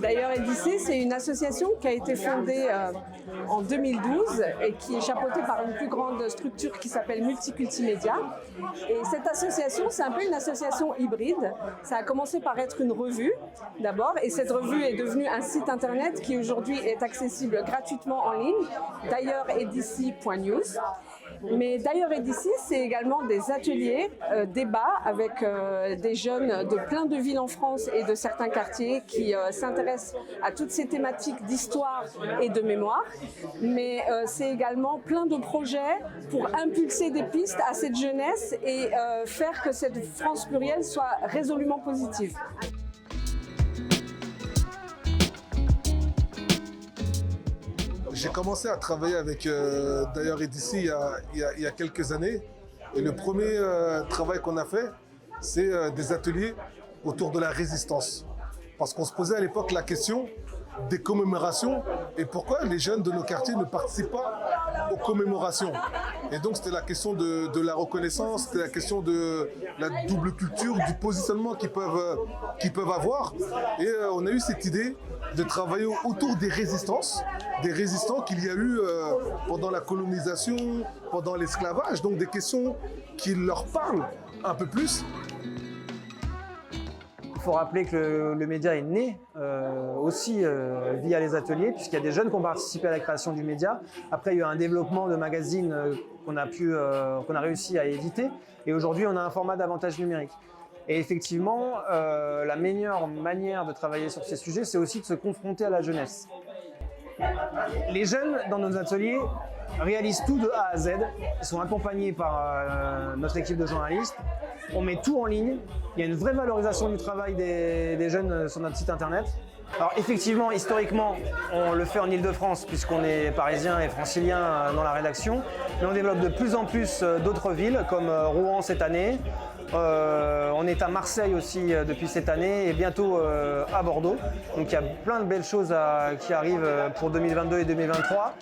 D'ailleurs, EDIC, c'est une association qui a été fondée en 2012 et qui est chapeautée par une plus grande structure qui s'appelle Multicultimédia. Et cette association, c'est un peu une association hybride. Ça a commencé par être une revue d'abord, et cette revue est devenue un site internet qui aujourd'hui est accessible gratuitement en ligne, d'ailleurs edici.news. Mais d'ailleurs EDIC, c'est également des ateliers, débats avec des jeunes de plein de villes en France et de certains quartiers qui s'intéressent à toutes ces thématiques d'histoire et de mémoire. Mais c'est également plein de projets pour impulser des pistes à cette jeunesse et faire que cette France plurielle soit résolument positive. J'ai commencé à travailler avec d'ailleurs EDIC il y a quelques années. Et le premier travail qu'on a fait, c'est des ateliers autour de la résistance. Parce qu'on se posait à l'époque la question des commémorations et pourquoi les jeunes de nos quartiers ne participent pas aux commémorations. Et donc c'était la question de la reconnaissance, c'était la question de la double culture, du positionnement qu'ils peuvent avoir. Et on a eu cette idée de travailler autour des résistants qu'il y a eu pendant la colonisation, pendant l'esclavage, donc des questions qui leur parlent un peu plus. Il faut rappeler que le média est né aussi via les ateliers, puisqu'il y a des jeunes qui ont participé à la création du média. Après, il y a eu un développement de magazines qu'on a réussi à éditer. Et aujourd'hui, on a un format davantage numérique. Et effectivement, la meilleure manière de travailler sur ces sujets, c'est aussi de se confronter à la jeunesse. Les jeunes, dans nos ateliers, réalisent tout de A à Z. Ils sont accompagnés par notre équipe de journalistes. On met tout en ligne. Il y a une vraie valorisation du travail des jeunes sur notre site internet. Alors effectivement, historiquement, on le fait en Ile-de-France puisqu'on est parisien et francilien dans la rédaction. Mais on développe de plus en plus d'autres villes comme Rouen cette année. On est à Marseille aussi depuis cette année et bientôt à Bordeaux. Donc il y a plein de belles choses qui arrivent pour 2022 et 2023.